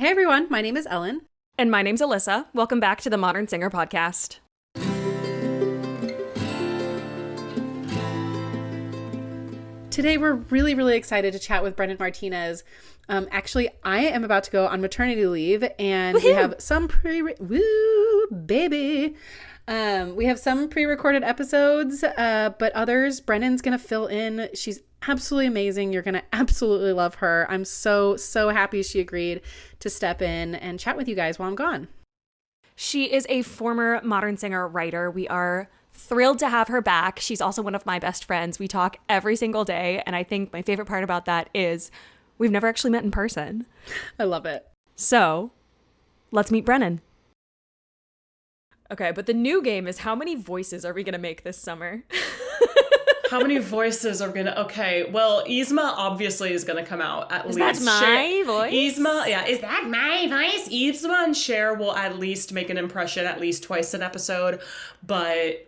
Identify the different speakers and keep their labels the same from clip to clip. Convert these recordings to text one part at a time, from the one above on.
Speaker 1: Hey everyone, my name is Ellen.
Speaker 2: And my name's Alyssa. Welcome back to the Modern Singer podcast.
Speaker 1: Today we're really excited to chat with Brennan Martinez. Actually, I am about to go on maternity leave and we have some we have some pre-recorded episodes, but others Brennan's going to fill in. She's absolutely amazing. You're going to absolutely love her. I'm so happy she agreed to step in and chat with you guys while I'm gone.
Speaker 2: She is a former Modern Singer writer. We are thrilled to have her back. She's also one of my best friends. We talk every single day, and I think my favorite part about that is we've never actually met in person.
Speaker 1: I love it.
Speaker 2: So, let's meet Brennan. Okay, but the new game is how many voices are we going to make this summer?
Speaker 3: How many voices are we gonna... Okay, well, Yzma obviously is gonna come out at least.
Speaker 2: Is that my voice?
Speaker 3: Yzma, yeah, is that my voice? Yzma and Cher will at least make an impression at least twice an episode, but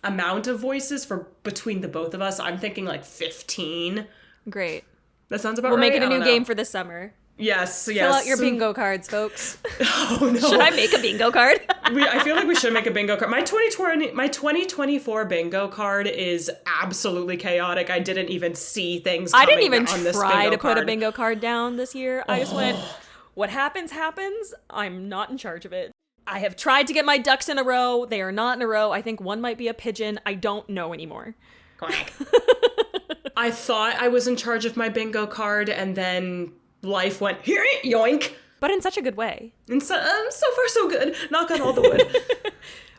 Speaker 3: amount of voices for between the both of us, I'm thinking like 15.
Speaker 2: Great.
Speaker 3: That sounds about
Speaker 2: right.
Speaker 3: right.
Speaker 2: We'll make it a new game for this summer.
Speaker 3: Yes.
Speaker 2: Fill out your bingo cards, folks.
Speaker 3: Oh, no.
Speaker 2: Should I make a bingo card?
Speaker 3: I feel like we should make a bingo card. My 2024 bingo card is absolutely chaotic. I didn't even see things coming
Speaker 2: I didn't even
Speaker 3: on this
Speaker 2: try
Speaker 3: bingo
Speaker 2: to put
Speaker 3: card.
Speaker 2: a bingo card down this year. I just went, what happens. I'm not in charge of it. I have tried to get my ducks in a row. They are not in a row. I think one might be a pigeon. I don't know anymore.
Speaker 3: Quack. I thought I was in charge of my bingo card, and then life went, here, yoink.
Speaker 2: But in such a good way.
Speaker 3: And so far so good. Knock on all the wood.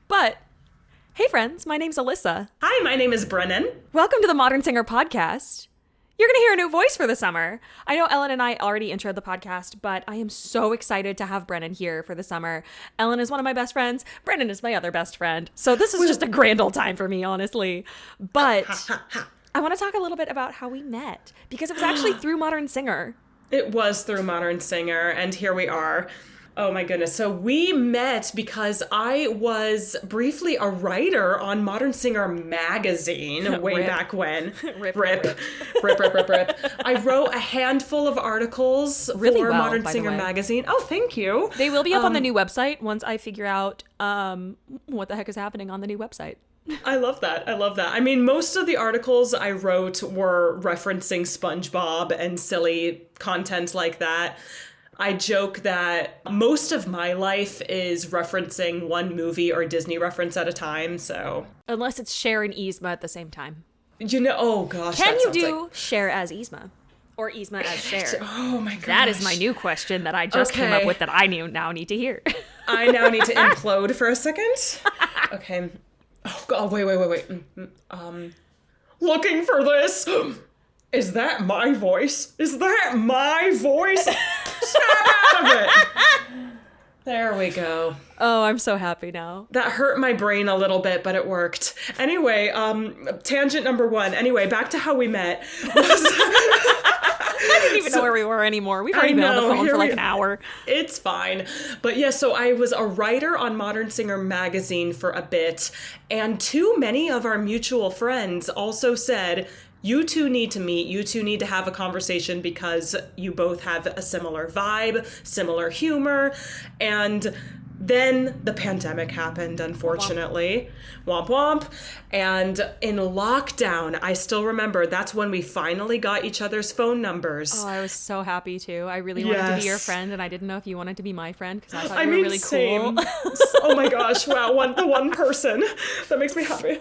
Speaker 2: But, hey friends, my name's Alyssa.
Speaker 3: Hi, my name is Brennan.
Speaker 2: Welcome to the Modern Singer podcast. You're going to hear a new voice for the summer. I know Ellen and I already introed the podcast, but I am so excited to have Brennan here for the summer. Ellen is one of my best friends. Brennan is my other best friend. So this is just a grand old time for me, honestly. But I want to talk a little bit about how we met, because it was actually through Modern Singer.
Speaker 3: It was through Modern Singer, and here we are. Oh my goodness. So we met because I was briefly a writer on Modern Singer magazine way back when. Rip. I wrote a handful of articles for Modern Singer magazine. Oh, thank you.
Speaker 2: They will be up on the new website once I figure out what the heck is happening on the new website.
Speaker 3: I love that. I mean, most of the articles I wrote were referencing SpongeBob and silly content like that. I joke that most of my life is referencing one movie or Disney reference at a time, so...
Speaker 2: Unless it's Cher and Yzma at the same time.
Speaker 3: You know, oh gosh,
Speaker 2: Can you do Cher as Yzma? Or Yzma as Cher?
Speaker 3: Oh my gosh.
Speaker 2: That is my new question that I just came up with that I now need to hear.
Speaker 3: I now need to implode for a second. Okay. Oh god, wait. Looking for this. Is that my voice? Snap out of it. There we go.
Speaker 2: Oh, I'm so happy now.
Speaker 3: That hurt my brain a little bit, but it worked. Anyway, tangent number 1. Anyway, back to how we met.
Speaker 2: I didn't even know where we were anymore. We've already been on the phone for like an hour.
Speaker 3: It's fine. But yeah, so I was a writer on Modern Singer magazine for a bit, and too many of our mutual friends also said, you two need to meet, you two need to have a conversation because you both have a similar vibe, similar humor, and then the pandemic happened, unfortunately. Womp womp. And in lockdown, I still remember, that's when we finally got each other's phone numbers.
Speaker 2: Oh, I was so happy too. I really wanted to be your friend, and I didn't know if you wanted to be my friend because I thought you were really
Speaker 3: same.
Speaker 2: cool.
Speaker 3: Oh my gosh, wow, the one person. That makes me happy.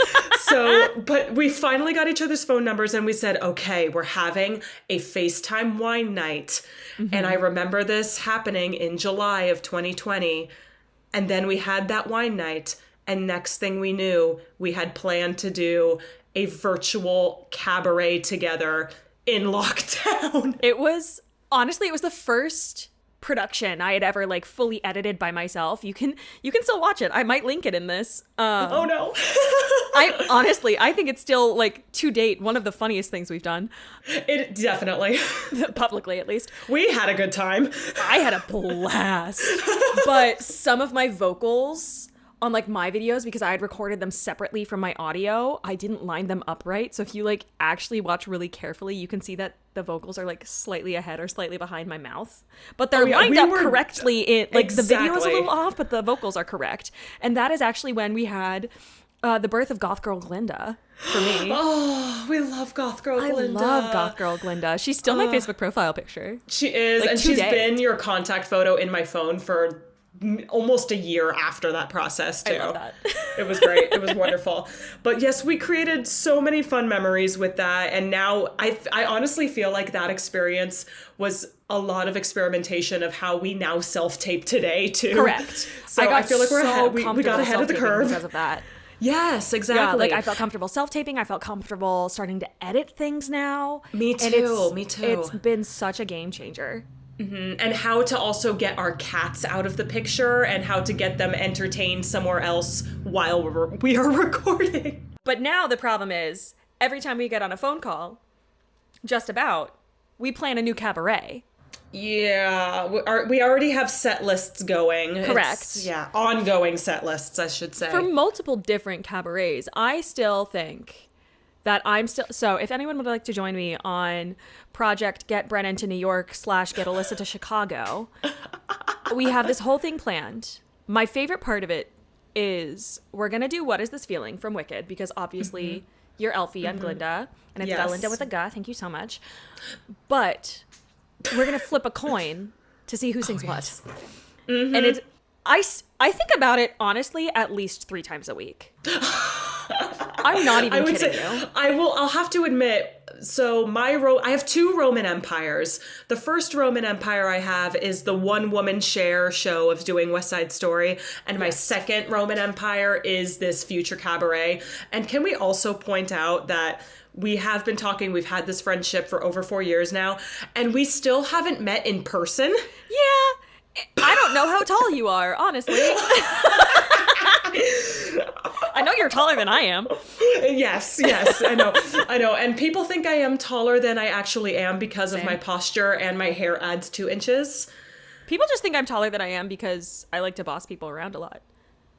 Speaker 3: But we finally got each other's phone numbers and we said, okay, we're having a FaceTime wine night. Mm-hmm. And I remember this happening in July of 2020. And then we had that wine night, and next thing we knew, we had planned to do a virtual cabaret together in lockdown.
Speaker 2: It was the first production I had ever like fully edited by myself. You can still watch it. I might link it in this.
Speaker 3: Oh no.
Speaker 2: I think it's still like to date one of the funniest things we've done.
Speaker 3: It definitely.
Speaker 2: Publicly at least.
Speaker 3: We had a good time.
Speaker 2: I had a blast. But some of my vocals on like my videos, because I had recorded them separately from my audio, I didn't line them up right. So if you like actually watch really carefully, you can see that the vocals are like slightly ahead or slightly behind my mouth, but they're lined up correctly. In like the video is a little off, but the vocals are correct. And that is actually when we had the birth of Goth Girl Glinda for me.
Speaker 3: Oh, we love Goth Girl Glinda.
Speaker 2: I love Goth Girl Glinda. She's still my Facebook profile picture.
Speaker 3: She is, like, and she's been your contact photo in my phone for almost a year after that process too.
Speaker 2: I love that.
Speaker 3: It was great. It was wonderful. But yes, we created so many fun memories with that, and now I honestly feel like that experience was a lot of experimentation of how we now self-tape today too.
Speaker 2: Correct.
Speaker 3: So I feel like we got ahead of the curve
Speaker 2: because of that.
Speaker 3: Yes, exactly.
Speaker 2: Yeah, like I felt comfortable self-taping. I felt comfortable starting to edit things now.
Speaker 3: Me too. Me too.
Speaker 2: It's been such a game changer.
Speaker 3: Mm-hmm. And how to also get our cats out of the picture and how to get them entertained somewhere else while we are recording.
Speaker 2: But now the problem is, every time we get on a phone call, just about, we plan a new cabaret.
Speaker 3: Yeah, we already have set lists going.
Speaker 2: Correct.
Speaker 3: Ongoing set lists, I should say.
Speaker 2: For multiple different cabarets. I still think that so if anyone would like to join me on Project Get Brennan to New York / Get Alyssa to Chicago, we have this whole thing planned. My favorite part of it is we're going to do What Is This Feeling from Wicked, because obviously you're Elfie, I'm Glinda, and it's Belinda with a G. Thank you so much. But we're going to flip a coin to see who sings what. Mm-hmm. And it's I think about it, honestly, at least 3 times a week. I'm not even kidding you.
Speaker 3: I'll have to admit, so I have 2 Roman empires. The first Roman empire I have is the one-woman share show of doing West Side Story. And my second Roman empire is this future cabaret. And can we also point out that we have been talking, we've had this friendship for over 4 years now, and we still haven't met in person?
Speaker 2: Yeah. I don't know how tall you are, honestly. I know you're taller than I am.
Speaker 3: Yes, I know. And people think I am taller than I actually am because of my posture, and my hair adds 2 inches.
Speaker 2: People just think I'm taller than I am because I like to boss people around a lot.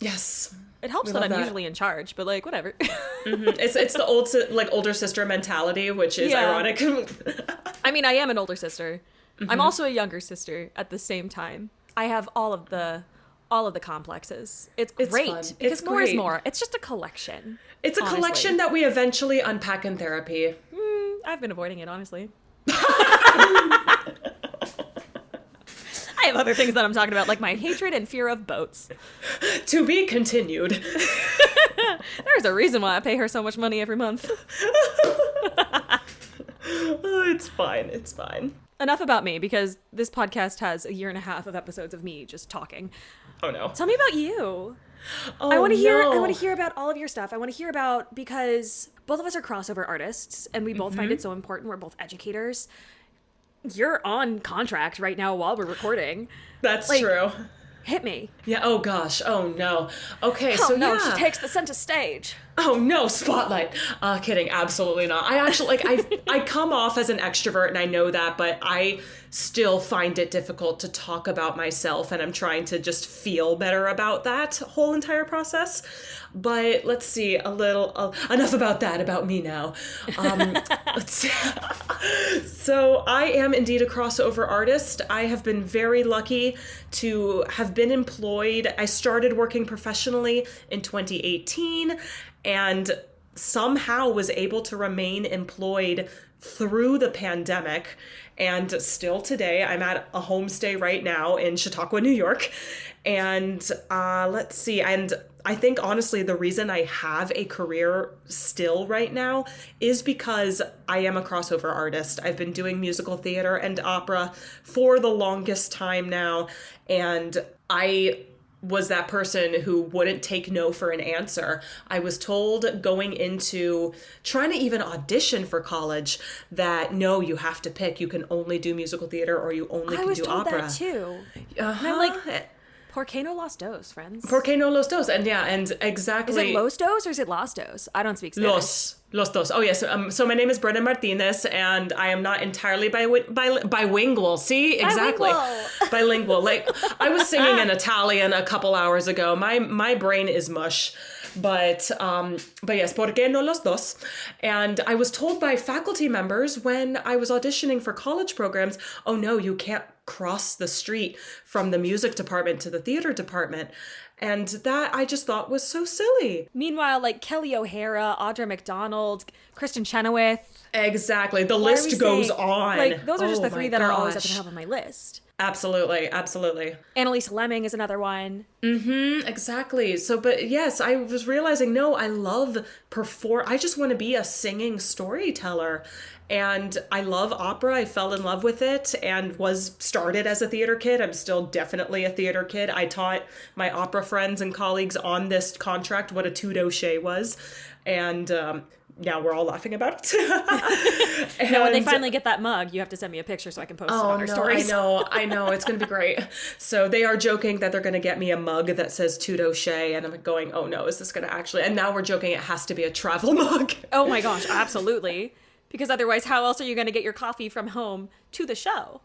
Speaker 3: Yes.
Speaker 2: It helps that I'm usually in charge, but like, whatever.
Speaker 3: Mm-hmm. It's the older sister mentality, which is ironic.
Speaker 2: I mean, I am an older sister. Mm-hmm. I'm also a younger sister at the same time. I have all of the complexes. It's great
Speaker 3: fun.
Speaker 2: Because more is more. It's just a collection.
Speaker 3: It's a collection that we eventually unpack in therapy.
Speaker 2: I've been avoiding it, honestly. I have other things that I'm talking about, like my hatred and fear of boats.
Speaker 3: To be continued.
Speaker 2: There's a reason why I pay her so much money every month.
Speaker 3: It's fine. It's fine.
Speaker 2: Enough about me, because this podcast has 1.5 years of episodes of me just talking.
Speaker 3: Oh no.
Speaker 2: Tell me about you.
Speaker 3: Oh,
Speaker 2: I want to hear about all of your stuff. I want to hear about, because both of us are crossover artists and we both find it so important. We're both educators. You're on contract right now while we're recording.
Speaker 3: That's true.
Speaker 2: Hit me.
Speaker 3: Yeah. Oh gosh. Oh no. Okay.
Speaker 2: She takes the center stage.
Speaker 3: Oh no, spotlight. Kidding. Absolutely not. I actually I come off as an extrovert, and I know that, but I still find it difficult to talk about myself, and I'm trying to just feel better about that whole entire process. But let's see, enough about that, about me now. Let's see. So I am indeed a crossover artist. I have been very lucky to have been employed. I started working professionally in 2018 and somehow was able to remain employed through the pandemic. And still today, I'm at a homestay right now in Chautauqua, New York. And let's see, and I think honestly the reason I have a career still right now is because I am a crossover artist. I've been doing musical theater and opera for the longest time now, and I was that person who wouldn't take no for an answer. I was told going into trying to even audition for college that no, you have to pick. You can only do musical theater or you only can do opera.
Speaker 2: I was told that too. And I'm like, Por qué no los dos, friends?
Speaker 3: Por qué no los dos? And yeah, and exactly.
Speaker 2: Is it los dos or is it los dos? I don't speak Spanish.
Speaker 3: Los dos. Oh, yes. So my name is Brennan Martinez, and I am not entirely bilingual. See? Exactly. Bilingual. Like, I was singing in Italian a couple hours ago. My brain is mush. But yes, ¿por qué no los dos? And I was told by faculty members when I was auditioning for college programs, oh no, you can't cross the street from the music department to the theater department. And that I just thought was so silly.
Speaker 2: Meanwhile, like Kelly O'Hara, Audra McDonald, Kristen Chenoweth.
Speaker 3: Exactly. The list goes on.
Speaker 2: Like, those are just the three that are always at the top of my list.
Speaker 3: Absolutely.
Speaker 2: Annalise Lemming is another one.
Speaker 3: Exactly. So, but yes, I was realizing, no, I love I just want to be a singing storyteller. And I love opera. I fell in love with it and was started as a theater kid. I'm still definitely a theater kid. I taught my opera friends and colleagues on this contract what a tout-au-chet was. And now we're all laughing about it. And
Speaker 2: now when they finally get that mug, you have to send me a picture so I can post it on our stories.
Speaker 3: I know. It's going to be great. So they are joking that they're going to get me a mug that says tout-au-chet. And I'm going, oh no, is this going to actually... And now we're joking it has to be a travel mug.
Speaker 2: Oh my gosh, absolutely. Because otherwise, how else are you going to get your coffee from home to the show?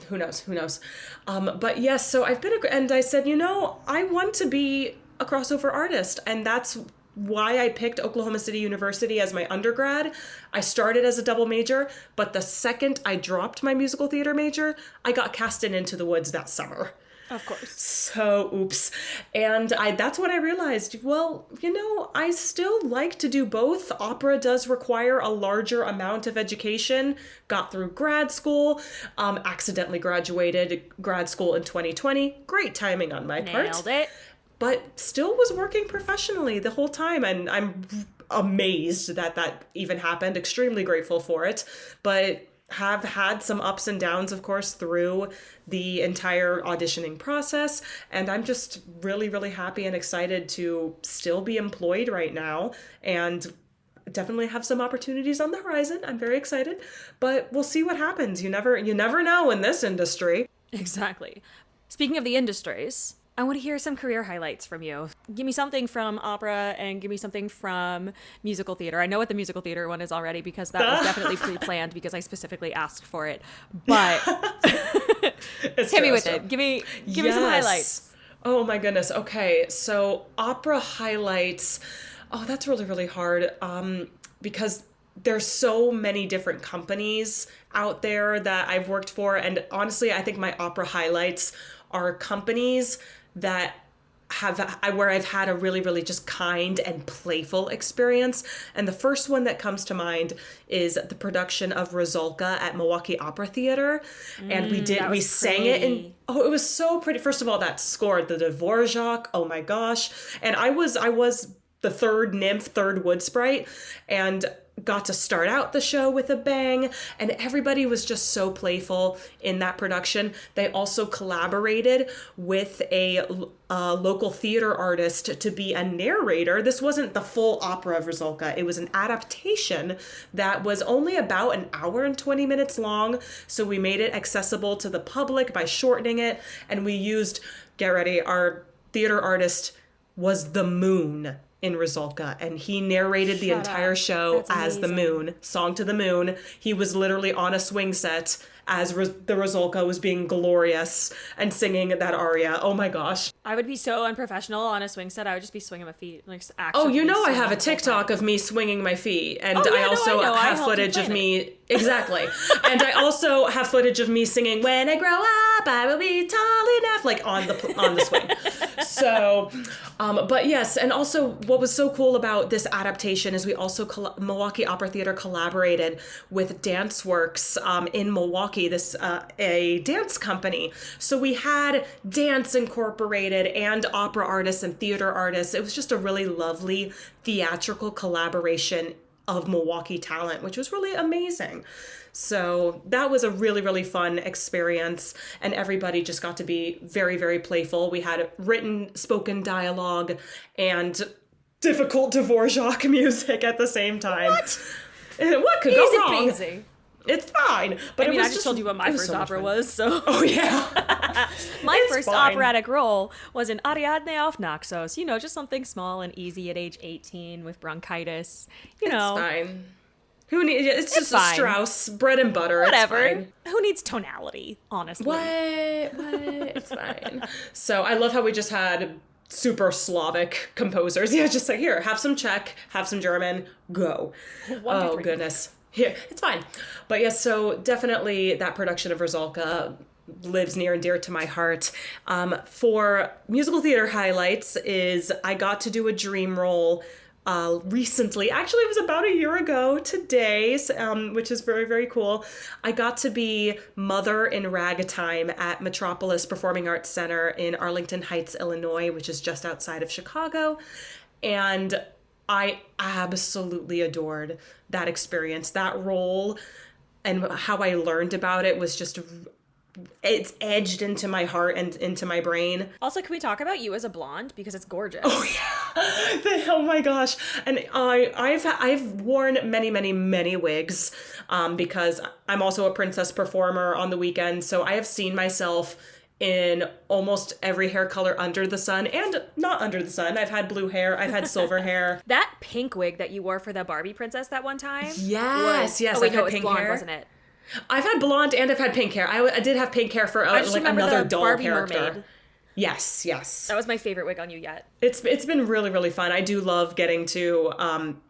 Speaker 3: Who knows? But yes, so and I said, I want to be a crossover artist. And that's why I picked Oklahoma City University as my undergrad. I started as a double major, but the second I dropped my musical theater major, I got cast in Into the Woods that summer.
Speaker 2: Of course.
Speaker 3: So, oops. And that's when I realized, well, I still like to do both. Opera does require a larger amount of education. Got through grad school, accidentally graduated grad school in 2020. Great timing on my part.
Speaker 2: Nailed it.
Speaker 3: But still was working professionally the whole time. And I'm amazed that even happened. Extremely grateful for it. But have had some ups and downs, of course, through the entire auditioning process. And I'm just really, really happy and excited to still be employed right now and definitely have some opportunities on the horizon. I'm very excited, but we'll see what happens. You never know in this industry.
Speaker 2: Exactly. Speaking of the industries, I want to hear some career highlights from you. Give me something from opera and give me something from musical theater. I know what the musical theater one is already because that was definitely pre-planned because I specifically asked for it. But hit me with it. Give me some highlights.
Speaker 3: Oh my goodness. Okay. So opera highlights. Oh, that's really, really hard. Because there's so many different companies out there that I've worked for. And honestly, I think my opera highlights are companies that where I've had a really, really just kind and playful experience. And the first one that comes to mind is the production of Rusalka at Milwaukee Opera Theater. And we sang it in, it was so pretty. First of all, that score, the Dvorak, oh my gosh. And I was the third nymph, third wood sprite, and got to start out the show with a bang, and everybody was just so playful in that production. They also collaborated with a local theater artist to be a narrator. This wasn't the full opera of Rusalka. It was an adaptation that was only about an hour and 20 minutes long, so we made it accessible to the public by shortening it, and we used, get ready, our theater artist was the moon in Rusalka, and he narrated the entire show as the moon, song to the moon. He was literally on a swing set as the Rusalka was being glorious and singing that aria. Oh my gosh.
Speaker 2: I would be so unprofessional on a swing set. I would just be swinging my feet. Like,
Speaker 3: I have a TikTok of me swinging my feet, and I also have footage of me. Exactly. And I also have footage of me singing "When I Grow Up, I Will Be Tall Enough," like on the swing. So, but yes, and also what was so cool about this adaptation is we also Milwaukee Opera Theater collaborated with DanceWorks in Milwaukee, this a dance company. So we had dance incorporated and opera artists and theater artists. It was just a really lovely theatrical collaboration of Milwaukee talent, which was really amazing. So that was a really, really fun experience, and everybody just got to be very, very playful. We had written, spoken dialogue and difficult Dvorak music at the same time. What could go wrong? It's fine. But
Speaker 2: I just told you what my first opera was, so.
Speaker 3: Oh, yeah.
Speaker 2: My first operatic role was in Ariadne auf Naxos. You know, just something small and easy at age 18 with bronchitis. You know.
Speaker 3: It's fine. It's just a Strauss, bread and butter.
Speaker 2: Whatever.
Speaker 3: It's fine.
Speaker 2: Who needs tonality, honestly?
Speaker 3: What? It's fine. So I love how we just had super Slavic composers. Yeah, just like, here, have some Czech, have some German, go. Oh, goodness. Here, it's fine. But yeah, so definitely that production of Rusalka lives near and dear to my heart. For musical theater highlights is I got to do a dream role recently. Actually, it was about a year ago today, which is very, very cool. I got to be Mother in Ragtime at Metropolis Performing Arts Center in Arlington Heights, Illinois, which is just outside of Chicago. And I absolutely adored that experience. That role and how I learned about it was just, it's edged into my heart and into my brain.
Speaker 2: Also, can we talk about you as a blonde? Because it's gorgeous.
Speaker 3: Oh, yeah. Oh, my gosh. And I've worn many, many, many wigs because I'm also a princess performer on the weekend. So I have seen myself in almost every hair color under the sun and not under the sun. I've had blue hair. I've had silver hair.
Speaker 2: That pink wig that you wore for the Barbie princess that one time?
Speaker 3: Yes.
Speaker 2: Oh, wait,
Speaker 3: I've
Speaker 2: no,
Speaker 3: had
Speaker 2: it was
Speaker 3: pink
Speaker 2: blonde,
Speaker 3: hair.
Speaker 2: wasn't it?
Speaker 3: I've had blonde and I've had pink hair. I did have pink hair for like another doll
Speaker 2: Barbie
Speaker 3: character.
Speaker 2: Mermaid.
Speaker 3: Yes.
Speaker 2: That was my favorite wig on you yet.
Speaker 3: It's been really, really fun. I do love getting to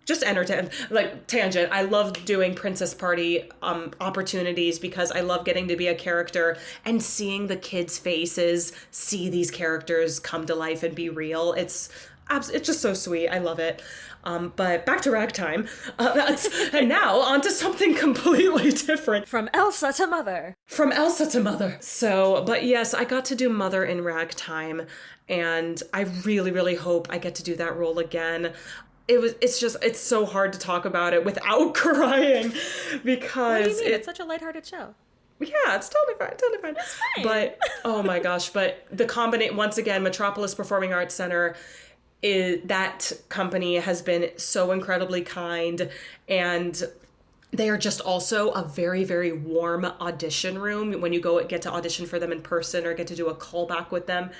Speaker 3: just entertain, like tangent. I love doing princess party opportunities because I love getting to be a character and seeing the kids' faces, see these characters come to life and be real. It's just so sweet. I love it. But back to ragtime. And now on to something completely different.
Speaker 2: From Elsa to Mother.
Speaker 3: So, but yes, I got to do Mother in Ragtime, and I really, really hope I get to do that role again. It's so hard to talk about it without crying because
Speaker 2: What do you mean? It's such a lighthearted show.
Speaker 3: Yeah, it's totally fine.
Speaker 2: It's fine.
Speaker 3: But, oh my gosh, but the once again, Metropolis Performing Arts Center, that company has been so incredibly kind, and they are just also a very, very warm audition room. When you get to audition for them in person or get to do a callback with them,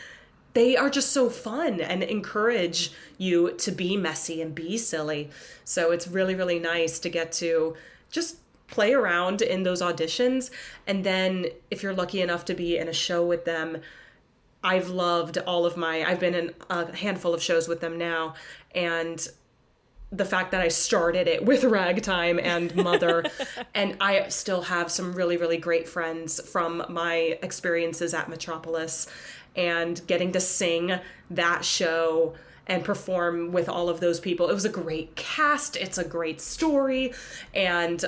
Speaker 3: they are just so fun and encourage you to be messy and be silly. So it's really, really nice to get to just play around in those auditions. And then if you're lucky enough to be in a show with them, I've been in a handful of shows with them now, and the fact that I started it with Ragtime and Mother, and I still have some really, really great friends from my experiences at Metropolis, and getting to sing that show and perform with all of those people. It was a great cast. It's a great story. And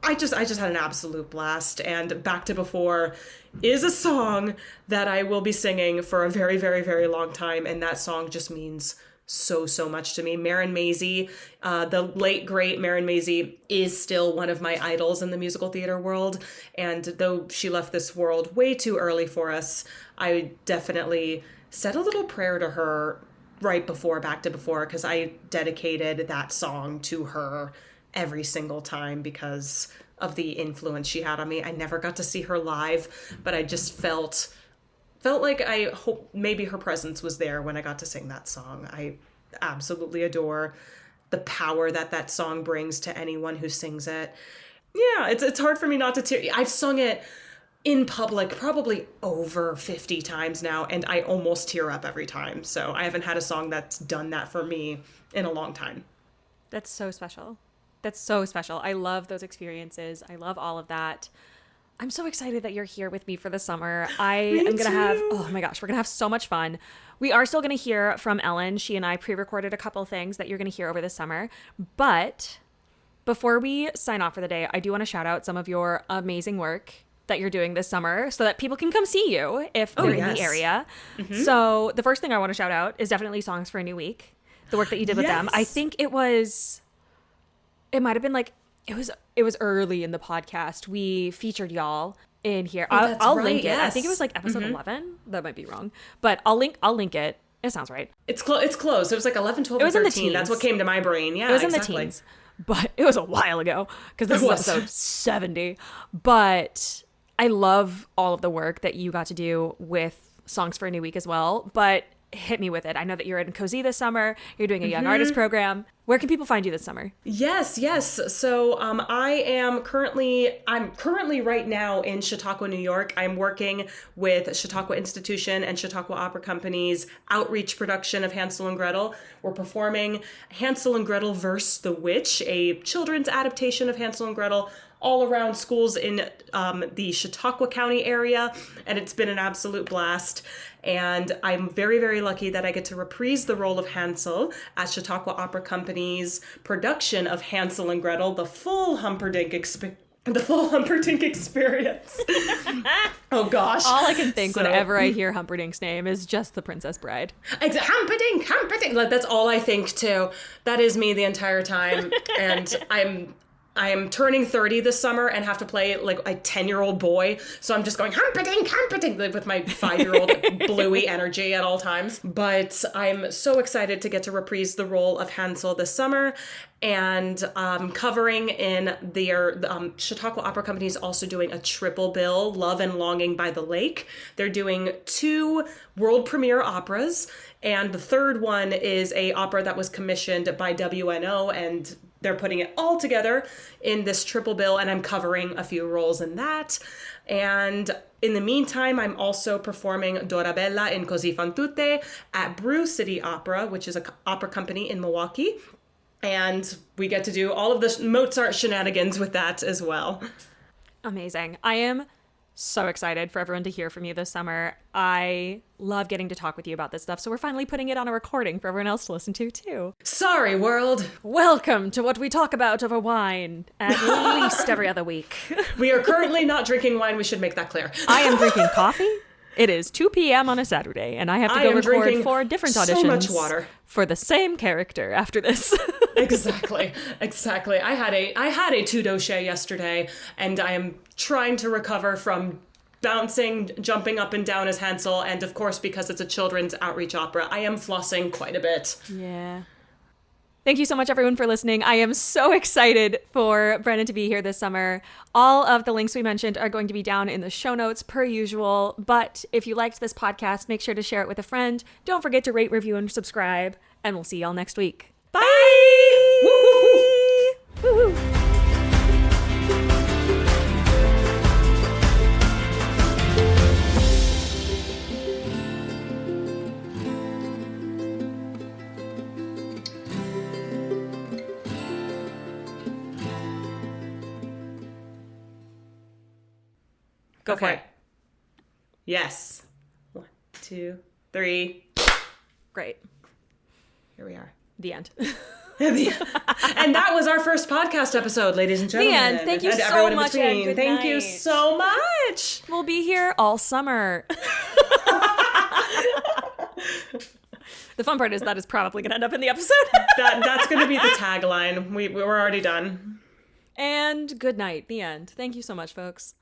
Speaker 3: I just had an absolute blast. And Back to Before is a song that I will be singing for a very, very, very long time. And that song just means so, so much to me. Marin Mazzie, the late, great Marin Mazzie, is still one of my idols in the musical theater world. And though she left this world way too early for us, I definitely said a little prayer to her right before Back to Before, because I dedicated that song to her every single time because of the influence she had on me. I never got to see her live, but I just felt like I hope maybe her presence was there when I got to sing that song. I absolutely adore the power that song brings to anyone who sings it. Yeah, it's hard for me not to tear. I've sung it in public probably over 50 times now, and I almost tear up every time. So I haven't had a song that's done that for me in a long time.
Speaker 2: That's so special. That's so special. I love those experiences. I love all of that. I'm so excited that you're here with me for the summer. Oh my gosh, we're going to have so much fun. We are still going to hear from Ellen. She and I pre-recorded a couple things that you're going to hear over the summer. But before we sign off for the day, I do want to shout out some of your amazing work that you're doing this summer so that people can come see you if they're in the area. Mm-hmm. So the first thing I want to shout out is definitely Songs for a New Week, the work that you did with them. I think it might have been like, it was early in the podcast. We featured y'all in here. I'll link it. Yes. I think it was like episode 11. That might be wrong, but I'll link it. It sounds right.
Speaker 3: It's close. It was like 11, 12,
Speaker 2: it was
Speaker 3: 13.
Speaker 2: In the teens.
Speaker 3: That's what came to my brain. Yeah,
Speaker 2: it was in the teens, but it was a while ago because this is episode 70. But I love all of the work that you got to do with Songs for a New Week as well, but hit me with it. I know that you're in Cozy this summer. You're doing a young artist program. Where can people find you this summer?
Speaker 3: Yes. So I'm currently right now in Chautauqua, New York. I'm working with Chautauqua Institution and Chautauqua Opera Company's outreach production of Hansel and Gretel. We're performing Hansel and Gretel vs. the Witch, a children's adaptation of Hansel and Gretel, all around schools in the Chautauqua County area, and it's been an absolute blast. And I'm very, very lucky that I get to reprise the role of Hansel at Chautauqua Opera Company's production of Hansel and Gretel, the full Humperdinck experience. Oh gosh.
Speaker 2: All I can think whenever I hear Humperdinck's name is just the Princess Bride.
Speaker 3: Humperdinck. Like, that's all I think too. That is me the entire time. And I'm turning 30 this summer and have to play like a 10-year-old boy. So I'm just going Humperdinck, like, with my 5-year-old bluey energy at all times. But I'm so excited to get to reprise the role of Hansel this summer. And covering in their Chautauqua Opera Company is also doing a triple bill, Love and Longing by the Lake. They're doing 2 world premiere operas. And the third one is a opera that was commissioned by WNO, and they're putting it all together in this triple bill, and I'm covering a few roles in that. And in the meantime, I'm also performing Dorabella in Così fan tutte at Brew City Opera, which is an opera company in Milwaukee. And we get to do all of the Mozart shenanigans with that as well.
Speaker 2: Amazing. I am so excited for everyone to hear from you this summer. I love getting to talk with you about this stuff, so we're finally putting it on a recording for everyone else to listen to, too.
Speaker 3: Sorry, world.
Speaker 2: Welcome to what we talk about over wine at least every other week.
Speaker 3: We are currently not drinking wine. We should make that clear.
Speaker 2: I am drinking coffee. It is 2 p.m. on a Saturday, and I have to go record 4 different auditions
Speaker 3: so much water
Speaker 2: for the same character after this.
Speaker 3: Exactly. I had a two doche yesterday, and I am trying to recover from bouncing, jumping up and down as Hansel, and of course, because it's a children's outreach opera, I am flossing quite a bit.
Speaker 2: Yeah. Thank you so much, everyone, for listening. I am so excited for Brennan to be here this summer. All of the links we mentioned are going to be down in the show notes, per usual. But if you liked this podcast, make sure to share it with a friend. Don't forget to rate, review, and subscribe. And we'll see y'all next week. Bye! Woo-hoo! Go for it.
Speaker 3: Yes. 1, 2, 3.
Speaker 2: Great.
Speaker 3: Here we are.
Speaker 2: The end.
Speaker 3: And that was our first podcast episode, ladies and gentlemen.
Speaker 2: The end. Thank you
Speaker 3: and
Speaker 2: so
Speaker 3: everyone in
Speaker 2: much,
Speaker 3: between.
Speaker 2: and good
Speaker 3: Thank
Speaker 2: night.
Speaker 3: you so much.
Speaker 2: We'll be here all summer. The fun part is that is probably going to end up in the episode.
Speaker 3: That's going to be the tagline. We're already done.
Speaker 2: And good night. The end. Thank you so much, folks.